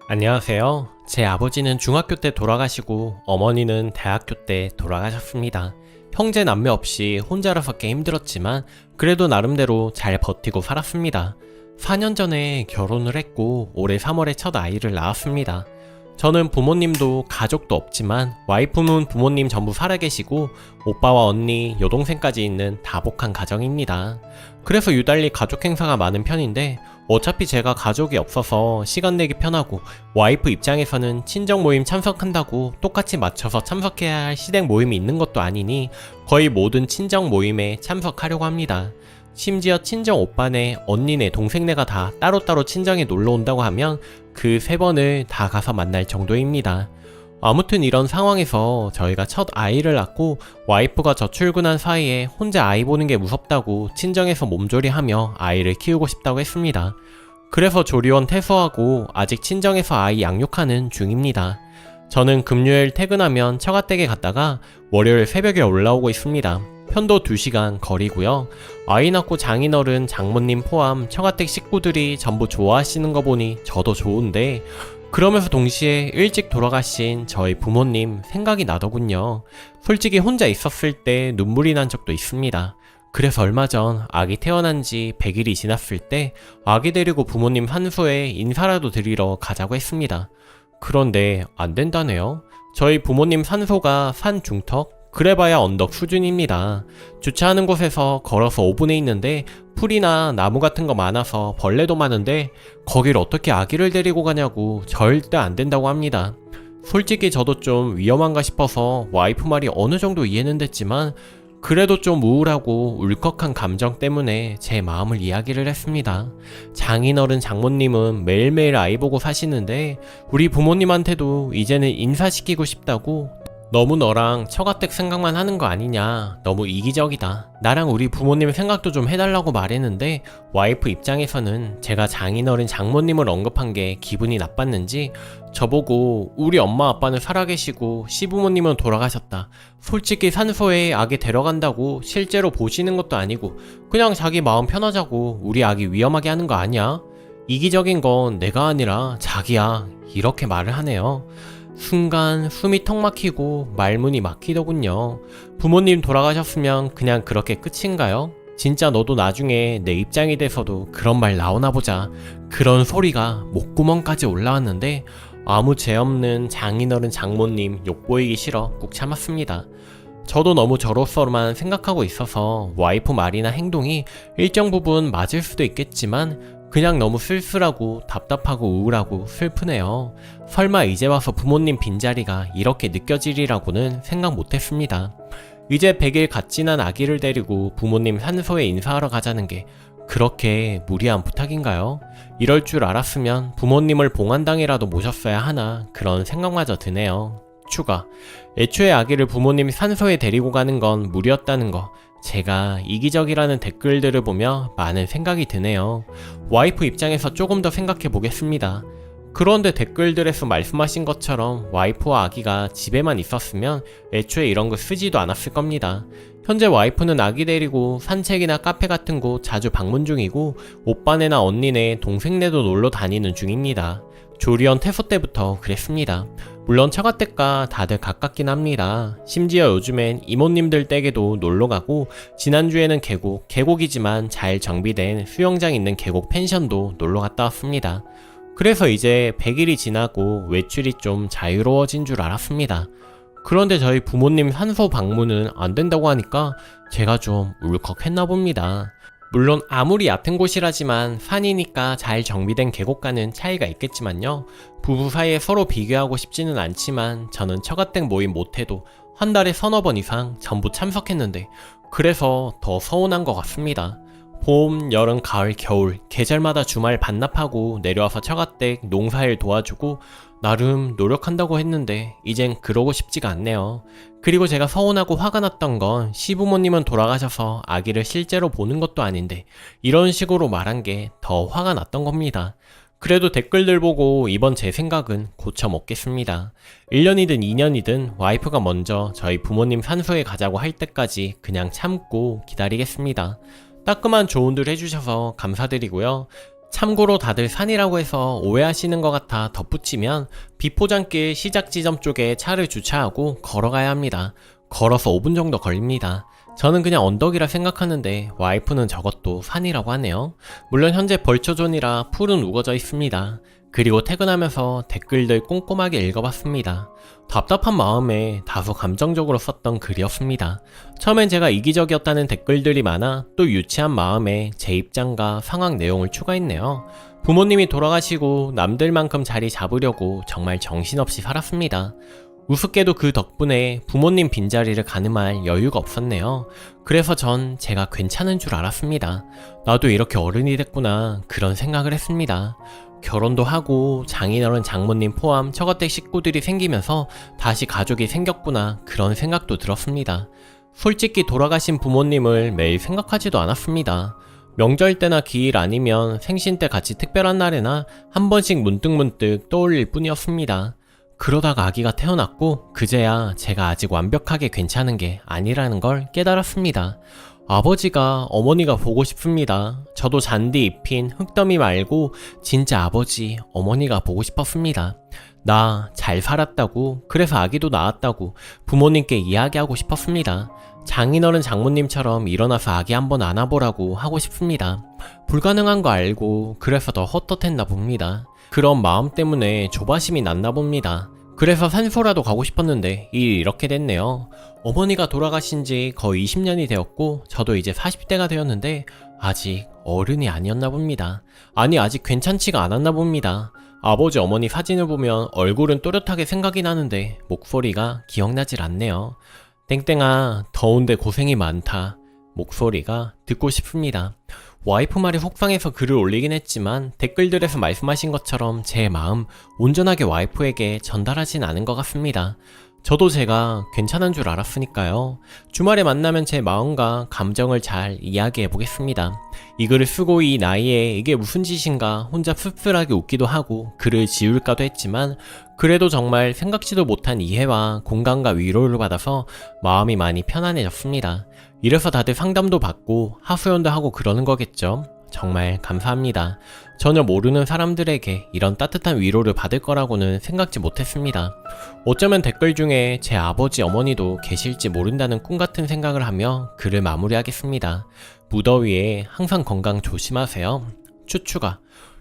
안녕하세요. 제 아버지는 중학교 때 돌아가시고 어머니는 대학교 때 돌아가셨습니다. 형제 남매 없이 혼자라서 꽤 힘들었지만 그래도 나름대로 잘 버티고 살았습니다. 4년 전에 결혼을 했고 올해 3월에 첫 아이를 낳았습니다. 저는 부모님도 가족도 없지만 와이프는 부모님 전부 살아계시고 오빠와 언니, 여동생까지 있는 다복한 가정입니다. 그래서 유달리 가족 행사가 많은 편인데 어차피 제가 가족이 없어서 시간 내기 편하고 와이프 입장에서는 친정 모임 참석한다고 똑같이 맞춰서 참석해야 할 시댁 모임이 있는 것도 아니니 거의 모든 친정 모임에 참석하려고 합니다. 심지어 친정 오빠네, 언니네, 동생네가 다 따로따로 친정에 놀러 온다고 하면 그 3번을 다 가서 만날 정도입니다. 아무튼 이런 상황에서 저희가 첫 아이를 낳고 와이프가 저출근한 사이에 혼자 아이 보는 게 무섭다고 친정에서 몸조리하며 아이를 키우고 싶다고 했습니다. 그래서 조리원 퇴소하고 아직 친정에서 아이 양육하는 중입니다. 저는 금요일 퇴근하면 처가댁에 갔다가 월요일 새벽에 올라오고 있습니다. 편도 2시간 거리고요. 아이 낳고 장인어른, 장모님 포함 처가댁 식구들이 전부 좋아하시는 거 보니 저도 좋은데 그러면서 동시에 일찍 돌아가신 저희 부모님 생각이 나더군요. 솔직히 혼자 있었을 때 눈물이 난 적도 있습니다. 그래서 얼마 전 아기 태어난 지 100일이 지났을 때 아기 데리고 부모님 산소에 인사라도 드리러 가자고 했습니다. 그런데 안 된다네요. 저희 부모님 산소가 산 중턱? 그래봐야 언덕 수준입니다. 주차하는 곳에서 걸어서 5분에 있는데 풀이나 나무 같은 거 많아서 벌레도 많은데 거길 어떻게 아기를 데리고 가냐고 절대 안 된다고 합니다. 솔직히 저도 좀 위험한가 싶어서 와이프 말이 어느 정도 이해는 됐지만 그래도 좀 우울하고 울컥한 감정 때문에 제 마음을 이야기를 했습니다. 장인어른, 장모님은 매일매일 아이 보고 사시는데 우리 부모님한테도 이제는 인사시키고 싶다고 너무 너랑 처가댁 생각만 하는 거 아니냐, 너무 이기적이다, 나랑 우리 부모님 생각도 좀 해달라고 말했는데 와이프 입장에서는 제가 장인어른 장모님을 언급한 게 기분이 나빴는지 저보고 우리 엄마 아빠는 살아계시고 시부모님은 돌아가셨다, 솔직히 산소에 아기 데려간다고 실제로 보시는 것도 아니고 그냥 자기 마음 편하자고 우리 아기 위험하게 하는 거 아니야? 이기적인 건 내가 아니라 자기야, 이렇게 말을 하네요. 순간 숨이 턱 막히고 말문이 막히더군요. 부모님 돌아가셨으면 그냥 그렇게 끝인가요? 진짜 너도 나중에 내 입장이 돼서도 그런 말 나오나 보자, 그런 소리가 목구멍까지 올라왔는데 아무 죄 없는 장인어른 장모님 욕보이기 싫어 꾹 참았습니다. 저도 너무 저로서만 생각하고 있어서 와이프 말이나 행동이 일정 부분 맞을 수도 있겠지만 그냥 너무 쓸쓸하고 답답하고 우울하고 슬프네요. 설마 이제 와서 부모님 빈자리가 이렇게 느껴지리라고는 생각 못했습니다. 이제 100일 갓 지난 아기를 데리고 부모님 산소에 인사하러 가자는 게 그렇게 무리한 부탁인가요? 이럴 줄 알았으면 부모님을 봉안당이라도 모셨어야 하나 그런 생각마저 드네요. 추가, 애초에 아기를 부모님 산소에 데리고 가는 건 무리였다는 거 제가 이기적이라는 댓글들을 보며 많은 생각이 드네요. 와이프 입장에서 조금 더 생각해 보겠습니다. 그런데 댓글들에서 말씀하신 것처럼 와이프와 아기가 집에만 있었으면 애초에 이런 거 쓰지도 않았을 겁니다. 현재 와이프는 아기 데리고 산책이나 카페 같은 곳 자주 방문 중이고 오빠네나 언니네, 동생네도 놀러 다니는 중입니다. 조리원 퇴소 때부터 그랬습니다. 물론 처가댁과 다들 가깝긴 합니다. 심지어 요즘엔 이모님들 댁에도 놀러가고 지난주에는 계곡이지만 잘 정비된 수영장 있는 계곡 펜션도 놀러갔다 왔습니다. 그래서 이제 100일이 지나고 외출이 좀 자유로워진 줄 알았습니다. 그런데 저희 부모님 산소 방문은 안 된다고 하니까 제가 좀 울컥했나 봅니다. 물론 아무리 얕은 곳이라지만 산이니까 잘 정비된 계곡과는 차이가 있겠지만요. 부부 사이에 서로 비교하고 싶지는 않지만 저는 처가댁 모임 못해도 한 달에 3-4번 이상 전부 참석했는데 그래서 더 서운한 것 같습니다. 봄, 여름, 가을, 겨울 계절마다 주말 반납하고 내려와서 처가댁 농사일 도와주고 나름 노력한다고 했는데 이젠 그러고 싶지가 않네요. 그리고 제가 서운하고 화가 났던 건 시부모님은 돌아가셔서 아기를 실제로 보는 것도 아닌데 이런 식으로 말한 게 더 화가 났던 겁니다. 그래도 댓글들 보고 이번 제 생각은 고쳐 먹겠습니다. 1년이든 2년이든 와이프가 먼저 저희 부모님 산소에 가자고 할 때까지 그냥 참고 기다리겠습니다. 따끔한 조언들 해주셔서 감사드리고요. 참고로 다들 산이라고 해서 오해하시는 것 같아 덧붙이면 비포장길 시작 지점 쪽에 차를 주차하고 걸어가야 합니다. 걸어서 5분 정도 걸립니다. 저는 그냥 언덕이라 생각하는데 와이프는 저것도 산이라고 하네요. 물론 현재 벌초존이라 풀은 우거져 있습니다. 그리고 퇴근하면서 댓글들 꼼꼼하게 읽어봤습니다. 답답한 마음에 다소 감정적으로 썼던 글이었습니다. 처음엔 제가 이기적이었다는 댓글들이 많아 또 유치한 마음에 제 입장과 상황 내용을 추가했네요. 부모님이 돌아가시고 남들만큼 자리 잡으려고 정말 정신없이 살았습니다. 우습게도 그 덕분에 부모님 빈자리를 가늠할 여유가 없었네요. 그래서 전 제가 괜찮은 줄 알았습니다. 나도 이렇게 어른이 됐구나 그런 생각을 했습니다. 결혼도 하고 장인어른 장모님 포함 처가댁 식구들이 생기면서 다시 가족이 생겼구나 그런 생각도 들었습니다. 솔직히 돌아가신 부모님을 매일 생각하지도 않았습니다. 명절 때나 기일 아니면 생신 때 같이 특별한 날에나 한 번씩 문득문득 떠올릴 뿐이었습니다. 그러다가 아기가 태어났고 그제야 제가 아직 완벽하게 괜찮은 게 아니라는 걸 깨달았습니다. 아버지가 어머니가 보고 싶습니다. 저도 잔디 입힌 흙더미 말고 진짜 아버지, 어머니가 보고 싶었습니다. 나 잘 살았다고, 그래서 아기도 낳았다고 부모님께 이야기하고 싶었습니다. 장인어른 장모님처럼 일어나서 아기 한번 안아보라고 하고 싶습니다. 불가능한 거 알고 그래서 더 헛헛했나 봅니다. 그런 마음 때문에 조바심이 났나 봅니다. 그래서 산소라도 가고 싶었는데 일이 이렇게 됐네요. 어머니가 돌아가신 지 거의 20년이 되었고 저도 이제 40대가 되었는데 아직 어른이 아니었나 봅니다. 아니 아직 괜찮지가 않았나 봅니다. 아버지 어머니 사진을 보면 얼굴은 또렷하게 생각이 나는데 목소리가 기억나질 않네요. 땡땡아 더운데 고생이 많다. 목소리가 듣고 싶습니다. 와이프 말이 속상해서 글을 올리긴 했지만 댓글들에서 말씀하신 것처럼 제 마음 온전하게 와이프에게 전달하진 않은 것 같습니다. 저도 제가 괜찮은 줄 알았으니까요. 주말에 만나면 제 마음과 감정을 잘 이야기해 보겠습니다. 이 글을 쓰고 이 나이에 이게 무슨 짓인가 혼자 씁쓸하게 웃기도 하고 글을 지울까도 했지만 그래도 정말 생각지도 못한 이해와 공감과 위로를 받아서 마음이 많이 편안해졌습니다. 이래서 다들 상담도 받고 하소연도 하고 그러는 거겠죠. 정말 감사합니다. 전혀 모르는 사람들에게 이런 따뜻한 위로를 받을 거라고는 생각지 못했습니다. 어쩌면 댓글 중에 제 아버지 어머니도 계실지 모른다는 꿈 같은 생각을 하며 글을 마무리하겠습니다. 무더위에 항상 건강 조심하세요. 추추가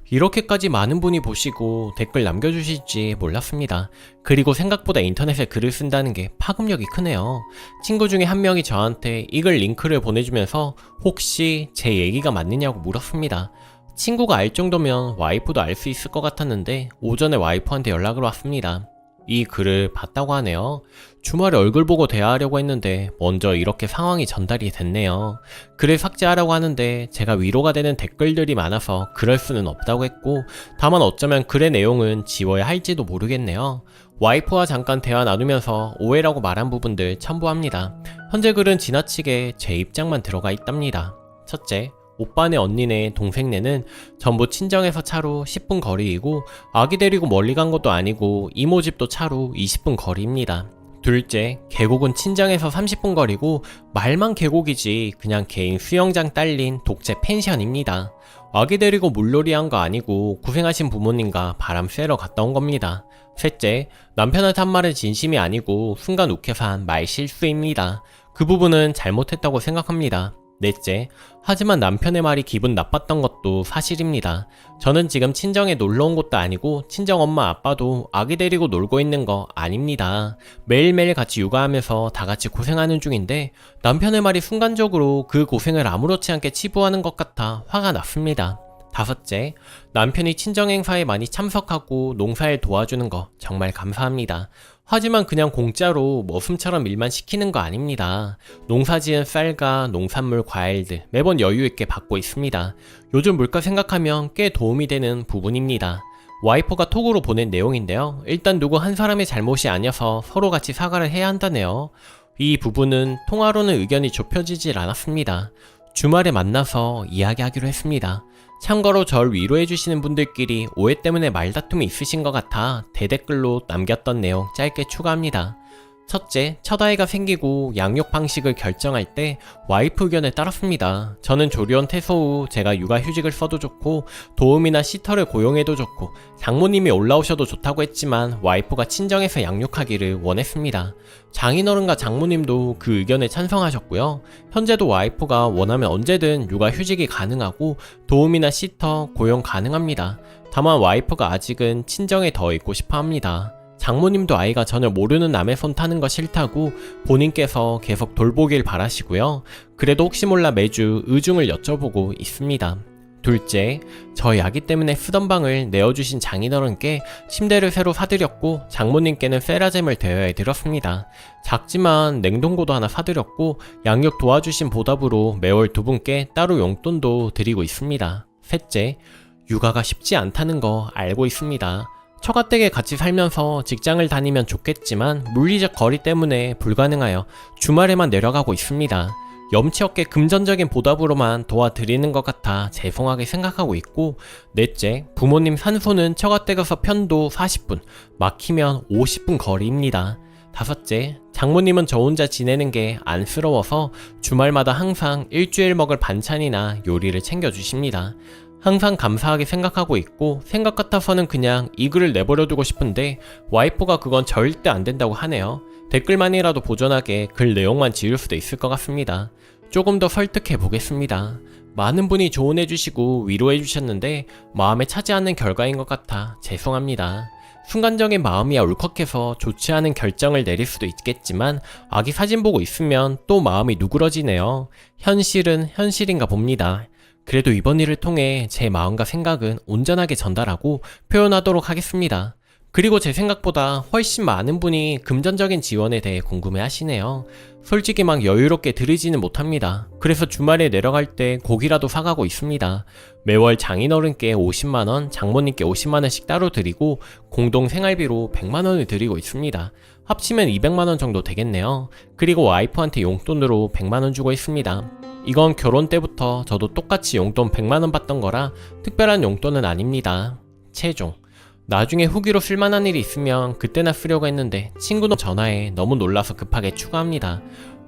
이렇게까지 많은 분이 보시고 댓글 남겨주실지 몰랐습니다. 그리고 생각보다 인터넷에 글을 쓴다는 게 파급력이 크네요. 친구 중에 한 명이 저한테 이 글 링크를 보내주면서 혹시 제 얘기가 맞느냐고 물었습니다. 친구가 알 정도면 와이프도 알 수 있을 것 같았는데 오전에 와이프한테 연락을 왔습니다. 이 글을 봤다고 하네요. 주말에 얼굴 보고 대화하려고 했는데 먼저 이렇게 상황이 전달이 됐네요. 글을 삭제하라고 하는데 제가 위로가 되는 댓글들이 많아서 그럴 수는 없다고 했고 다만 어쩌면 글의 내용은 지워야 할지도 모르겠네요. 와이프와 잠깐 대화 나누면서 오해라고 말한 부분들 첨부합니다. 현재 글은 지나치게 제 입장만 들어가 있답니다. 첫째, 오빠네 언니네 동생네는 전부 친정에서 차로 10분 거리이고 아기 데리고 멀리 간 것도 아니고 이모 집도 차로 20분 거리입니다. 둘째, 계곡은 친정에서 30분 거리고 말만 계곡이지 그냥 개인 수영장 딸린 독채 펜션입니다. 아기 데리고 물놀이 한 거 아니고 고생하신 부모님과 바람 쐬러 갔다 온 겁니다. 셋째, 남편한테 한 말은 진심이 아니고 순간 욱해서 한 말 실수입니다. 그 부분은 잘못했다고 생각합니다. 넷째, 하지만 남편의 말이 기분 나빴던 것도 사실입니다. 저는 지금 친정에 놀러 온 것도 아니고 친정 엄마 아빠도 아기 데리고 놀고 있는 거 아닙니다. 매일매일 같이 육아하면서 다 같이 고생하는 중인데 남편의 말이 순간적으로 그 고생을 아무렇지 않게 치부하는 것 같아 화가 났습니다. 다섯째, 남편이 친정 행사에 많이 참석하고 농사일 도와주는 거 정말 감사합니다. 하지만 그냥 공짜로 머슴처럼 일만 시키는 거 아닙니다. 농사지은 쌀과 농산물, 과일들 매번 여유있게 받고 있습니다. 요즘 물가 생각하면 꽤 도움이 되는 부분입니다. 와이퍼가 톡으로 보낸 내용인데요. 일단 누구 한 사람의 잘못이 아니어서 서로 같이 사과를 해야 한다네요. 이 부분은 통화로는 의견이 좁혀지질 않았습니다. 주말에 만나서 이야기하기로 했습니다. 참고로 절 위로해주시는 분들끼리 오해 때문에 말다툼이 있으신 것 같아 대댓글로 남겼던 내용 짧게 추가합니다. 첫째, 첫 아이가 생기고 양육 방식을 결정할 때 와이프 의견에 따랐습니다. 저는 조리원 퇴소 후 제가 육아휴직을 써도 좋고 도우미나 시터를 고용해도 좋고 장모님이 올라오셔도 좋다고 했지만 와이프가 친정에서 양육하기를 원했습니다. 장인어른과 장모님도 그 의견에 찬성하셨고요. 현재도 와이프가 원하면 언제든 육아휴직이 가능하고 도우미나 시터 고용 가능합니다. 다만 와이프가 아직은 친정에 더 있고 싶어 합니다. 장모님도 아이가 전혀 모르는 남의 손 타는 거 싫다고 본인께서 계속 돌보길 바라시고요. 그래도 혹시 몰라 매주 의중을 여쭤보고 있습니다. 둘째, 저희 아기 때문에 쓰던 방을 내어주신 장인어른께 침대를 새로 사드렸고 장모님께는 세라젬을 대여해 드렸습니다. 작지만 냉동고도 하나 사드렸고 양육 도와주신 보답으로 매월 두 분께 따로 용돈도 드리고 있습니다. 셋째, 육아가 쉽지 않다는 거 알고 있습니다. 처가댁에 같이 살면서 직장을 다니면 좋겠지만 물리적 거리 때문에 불가능하여 주말에만 내려가고 있습니다. 염치 없게 금전적인 보답으로만 도와드리는 것 같아 죄송하게 생각하고 있고, 넷째, 부모님 산소는 처가댁에서 편도 40분, 막히면 50분 거리입니다. 다섯째, 장모님은 저 혼자 지내는 게 안쓰러워서 주말마다 항상 일주일 먹을 반찬이나 요리를 챙겨주십니다. 항상 감사하게 생각하고 있고 생각 같아서는 그냥 이 글을 내버려두고 싶은데 와이프가 그건 절대 안 된다고 하네요. 댓글만이라도 보존하게 글 내용만 지울 수도 있을 것 같습니다. 조금 더 설득해 보겠습니다. 많은 분이 조언해 주시고 위로해 주셨는데 마음에 차지 않는 결과인 것 같아 죄송합니다. 순간적인 마음이야 울컥해서 좋지 않은 결정을 내릴 수도 있겠지만 아기 사진 보고 있으면 또 마음이 누그러지네요. 현실은 현실인가 봅니다. 그래도 이번 일을 통해 제 마음과 생각은 온전하게 전달하고 표현하도록 하겠습니다. 그리고 제 생각보다 훨씬 많은 분이 금전적인 지원에 대해 궁금해 하시네요. 솔직히 막 여유롭게 드리지는 못합니다. 그래서 주말에 내려갈 때 고기라도 사가고 있습니다. 매월 장인어른께 50만원, 장모님께 50만원씩 따로 드리고 공동 생활비로 100만원을 드리고 있습니다. 합치면 200만원 정도 되겠네요. 그리고 와이프한테 용돈으로 100만원 주고 있습니다. 이건 결혼 때부터 저도 똑같이 용돈 100만원 받던 거라 특별한 용돈은 아닙니다. 최종, 나중에 후기로 쓸만한 일이 있으면 그때나 쓰려고 했는데 친구도 전화해 너무 놀라서 급하게 추가합니다.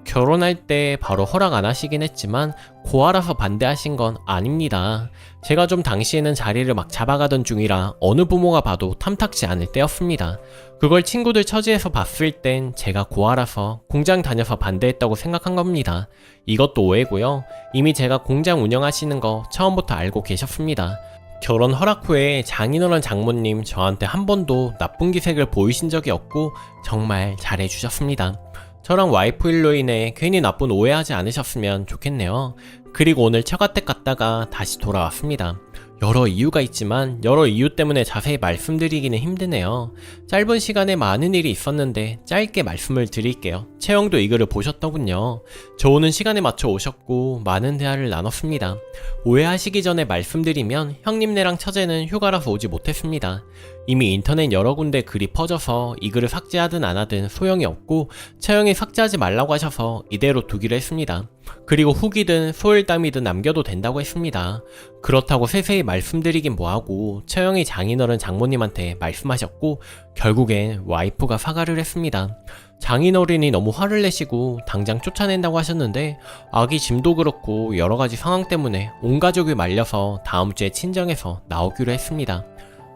결혼할 때 바로 허락 안 하시긴 했지만 고아라서 반대하신 건 아닙니다. 제가 좀 당시에는 자리를 막 잡아가던 중이라 어느 부모가 봐도 탐탁지 않을 때였습니다. 그걸 친구들 처지에서 봤을 땐 제가 고아라서 공장 다녀서 반대했다고 생각한 겁니다. 이것도 오해고요. 이미 제가 공장 운영하시는 거 처음부터 알고 계셨습니다. 결혼 허락 후에 장인어른 장모님 저한테 한 번도 나쁜 기색을 보이신 적이 없고 정말 잘해주셨습니다. 저랑 와이프 일로 인해 괜히 나쁜 오해하지 않으셨으면 좋겠네요. 그리고 오늘 처가댁 갔다가 다시 돌아왔습니다. 여러 이유가 있지만 여러 이유 때문에 자세히 말씀드리기는 힘드네요. 짧은 시간에 많은 일이 있었는데 짧게 말씀을 드릴게요. 채영도 이 글을 보셨더군요. 저 오는 시간에 맞춰 오셨고 많은 대화를 나눴습니다. 오해하시기 전에 말씀드리면 형님네랑 처제는 휴가라서 오지 못했습니다. 이미 인터넷 여러 군데 글이 퍼져서 이 글을 삭제하든 안 하든 소용이 없고 채영이 삭제하지 말라고 하셔서 이대로 두기로 했습니다. 그리고 후기든 소일담이든 남겨도 된다고 했습니다. 그렇다고 세세히 말씀드리긴 뭐하고 채영이 장인어른 장모님한테 말씀하셨고 결국엔 와이프가 사과를 했습니다. 장인어른이 너무 화를 내시고 당장 쫓아낸다고 하셨는데 아기 짐도 그렇고 여러가지 상황 때문에 온 가족이 말려서 다음 주에 친정에서 나오기로 했습니다.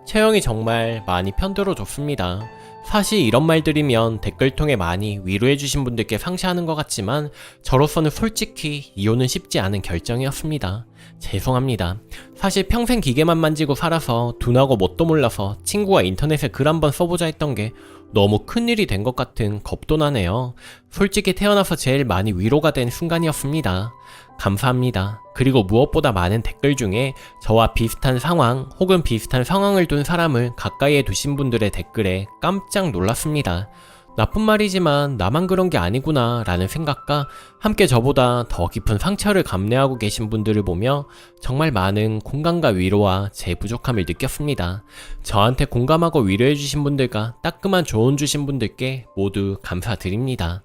채영이 정말 많이 편들어줬습니다. 사실 이런 말 들으면 댓글 통해 많이 위로해주신 분들께 상시하는 것 같지만 저로서는 솔직히 이혼은 쉽지 않은 결정이었습니다. 죄송합니다. 사실 평생 기계만 만지고 살아서 둔하고 뭣도 몰라서 친구가 인터넷에 글 한번 써보자 했던 게 너무 큰일이 된 것 같은 겁도 나네요. 솔직히 태어나서 제일 많이 위로가 된 순간이었습니다. 감사합니다. 그리고 무엇보다 많은 댓글 중에 저와 비슷한 상황 혹은 비슷한 상황을 둔 사람을 가까이에 두신 분들의 댓글에 깜짝 놀랐습니다. 나쁜 말이지만 나만 그런 게 아니구나 라는 생각과 함께 저보다 더 깊은 상처를 감내하고 계신 분들을 보며 정말 많은 공감과 위로와 제 부족함을 느꼈습니다. 저한테 공감하고 위로해주신 분들과 따끔한 조언 주신 분들께 모두 감사드립니다.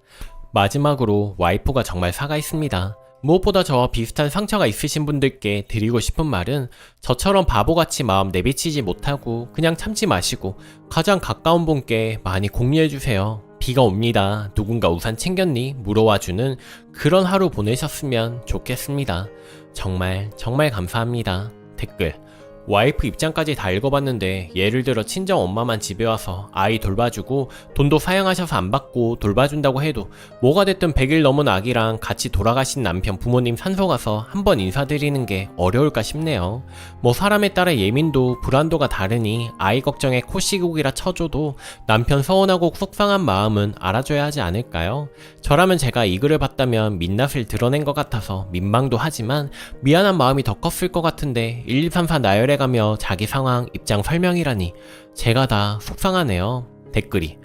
마지막으로 와이프가 정말 사과했습니다. 무엇보다 저와 비슷한 상처가 있으신 분들께 드리고 싶은 말은 저처럼 바보같이 마음 내비치지 못하고 그냥 참지 마시고 가장 가까운 분께 많이 공유해주세요. 비가 옵니다. 누군가 우산 챙겼니? 물어와주는 그런 하루 보내셨으면 좋겠습니다. 정말 감사합니다. 댓글. 와이프 입장까지 다 읽어봤는데 예를 들어 친정 엄마만 집에 와서 아이 돌봐주고 돈도 사양하셔서 안 받고 돌봐준다고 해도 뭐가 됐든 100일 넘은 아기랑 같이 돌아가신 남편 부모님 산소 가서 한번 인사드리는 게 어려울까 싶네요. 뭐 사람에 따라 예민도 불안도가 다르니 아이 걱정에 코시국이라 쳐줘도 남편 서운하고 속상한 마음은 알아줘야 하지 않을까요? 저라면 제가 이 글을 봤다면 민낯을 드러낸 것 같아서 민망도 하지만 미안한 마음이 더 컸을 것 같은데 1234 나열해 가며 자기 상황 입장 설명이라니 제가 다 속상하네요. 댓글이.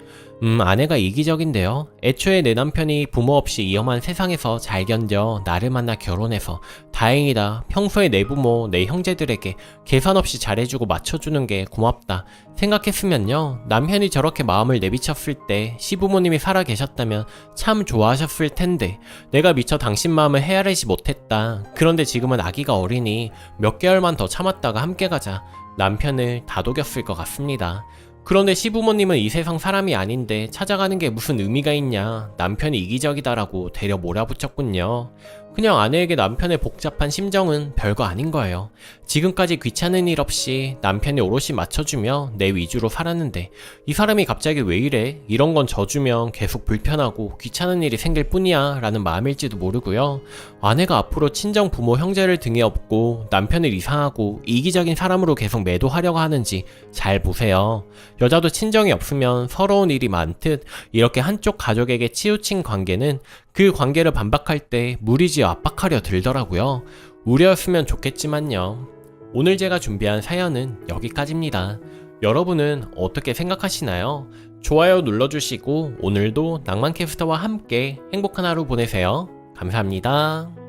아내가 이기적인데요. 애초에 내 남편이 부모 없이 이 험한 세상에서 잘 견뎌 나를 만나 결혼해서 다행이다. 평소에 내 부모, 내 형제들에게 계산 없이 잘해주고 맞춰주는 게 고맙다 생각했으면요. 남편이 저렇게 마음을 내비쳤을 때 시부모님이 살아 계셨다면 참 좋아하셨을 텐데 내가 미처 당신 마음을 헤아리지 못했다. 그런데 지금은 아기가 어리니 몇 개월만 더 참았다가 함께 가자. 남편을 다독였을 것 같습니다. 그런데 시부모님은 이 세상 사람이 아닌데 찾아가는 게 무슨 의미가 있냐. 남편이 이기적이다라고 되려 몰아붙였군요. 그냥 아내에게 남편의 복잡한 심정은 별거 아닌 거예요. 지금까지 귀찮은 일 없이 남편이 오롯이 맞춰주며 내 위주로 살았는데 이 사람이 갑자기 왜 이래? 이런 건 져주면 계속 불편하고 귀찮은 일이 생길 뿐이야 라는 마음일지도 모르고요. 아내가 앞으로 친정 부모 형제를 등에 업고 남편을 이상하고 이기적인 사람으로 계속 매도하려고 하는지 잘 보세요. 여자도 친정이 없으면 서러운 일이 많듯 이렇게 한쪽 가족에게 치우친 관계는 그 관계를 반박할 때 무리지어 압박하려 들더라고요. 우려였으면 좋겠지만요. 오늘 제가 준비한 사연은 여기까지입니다. 여러분은 어떻게 생각하시나요? 좋아요 눌러주시고 오늘도 낭만캐스터와 함께 행복한 하루 보내세요. 감사합니다.